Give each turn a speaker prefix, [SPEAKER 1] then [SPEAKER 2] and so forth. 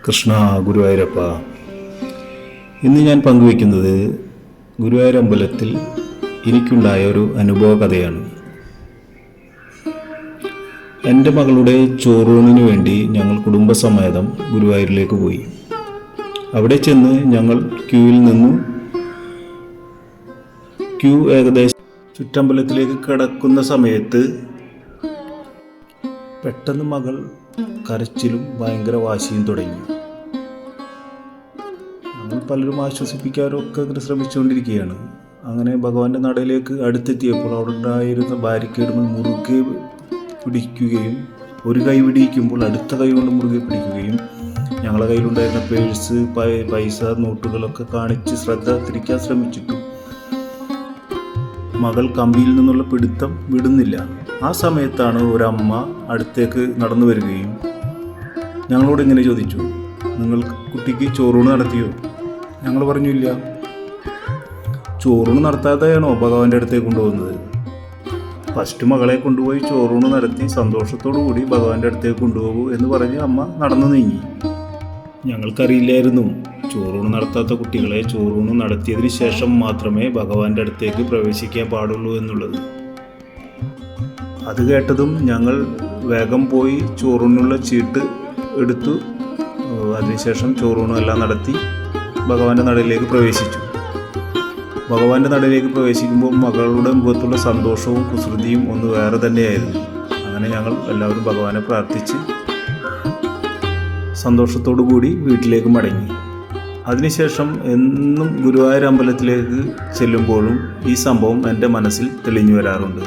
[SPEAKER 1] കൃഷ്ണ ഗുരുവായൂരപ്പ. ഇന്ന് ഞാൻ പങ്കുവയ്ക്കുന്നത് ഗുരുവായൂർ അമ്പലത്തിൽ എനിക്കുണ്ടായ ഒരു അനുഭവ കഥയാണ്. എൻ്റെ മകളുടെ ചോറൂണിന് വേണ്ടി ഞങ്ങൾ കുടുംബസമേതം ഗുരുവായൂരിലേക്ക് പോയി. അവിടെ ചെന്ന് ഞങ്ങൾ ക്യൂവിൽ നിന്നു ഏകദേശം ചുറ്റമ്പലത്തിലേക്ക് കടക്കുന്ന സമയത്ത് പെട്ടെന്ന് മകൾ കരച്ചിലും ഭയങ്കര വാശിയും തുടങ്ങി. ഞങ്ങൾ പലരും ആശ്വസിപ്പിക്കാനൊക്കെ ശ്രമിച്ചുകൊണ്ടിരിക്കുകയാണ്. അങ്ങനെ ഭഗവാന്റെ നടയിലേക്ക് അടുത്തെത്തിയപ്പോൾ അവിടെ ഉണ്ടായിരുന്ന ബാരിക്കേഡുകൾ മുറുകെ പിടിക്കുകയും ഒരു കൈ പിടിക്കുമ്പോൾ അടുത്ത കൈ കൊണ്ട് മുറുകെ പിടിക്കുകയും ഞങ്ങളുടെ കയ്യിലുണ്ടായിരുന്ന പേഴ്സ്, പൈസ, നോട്ടുകളൊക്കെ കാണിച്ച് ശ്രദ്ധ തിരിക്കാൻ ശ്രമിച്ചിട്ടു മകൾ കമ്പിയിൽ നിന്നുള്ള പിടുത്തം വിടുന്നില്ല. ആ സമയത്താണ് ഒരമ്മ അടുത്തേക്ക് നടന്നു വരികയും ഞങ്ങളോട് ഇങ്ങനെ ചോദിച്ചു, നിങ്ങൾ കുട്ടിക്ക് ചോറൂണ് നടത്തിയോ? ഞങ്ങൾ പറഞ്ഞു, ഇല്ല. ചോറൂണ് നടത്താതെയാണോ ഭഗവാന്റെ അടുത്തേക്ക് കൊണ്ടുപോകുന്നത്? ഫസ്റ്റ് മകളെ കൊണ്ടുപോയി ചോറൂണ് നടത്തി സന്തോഷത്തോടു കൂടി ഭഗവാന്റെ അടുത്തേക്ക് കൊണ്ടുപോകൂ എന്ന് പറഞ്ഞ് അമ്മ നടന്നു നീങ്ങി. ഞങ്ങൾക്കറിയില്ലായിരുന്നു ചോറൂണ് നടത്താത്ത കുട്ടികളെ ചോറൂണ് നടത്തിയതിന് ശേഷം മാത്രമേ ഭഗവാന്റെ അടുത്തേക്ക് പ്രവേശിക്കാൻ പാടുള്ളൂ എന്നുള്ളത്. അത് കേട്ടതും ഞങ്ങൾ വേഗം പോയി ചോറൂണിനുള്ള ചീട്ട് എടുത്തു. അതിനുശേഷം ചോറൂണെല്ലാം നടത്തി ഭഗവാന്റെ നടയിലേക്ക് പ്രവേശിച്ചു. ഭഗവാന്റെ നടയിലേക്ക് പ്രവേശിക്കുമ്പോൾ മകളുടെ മുഖത്തുള്ള സന്തോഷവും കുസൃതിയും ഒന്ന് വേറെ തന്നെയായിരുന്നു. അങ്ങനെ ഞങ്ങൾ എല്ലാവരും ഭഗവാനെ പ്രാർത്ഥിച്ച് സന്തോഷത്തോടു കൂടി വീട്ടിലേക്ക് മടങ്ങി. അതിനുശേഷം എന്നും ഗുരുവായൂർ അമ്പലത്തിലേക്ക് ചെല്ലുമ്പോഴും ഈ സംഭവം എൻ്റെ മനസ്സിൽ തെളിഞ്ഞു വരാറുണ്ട്.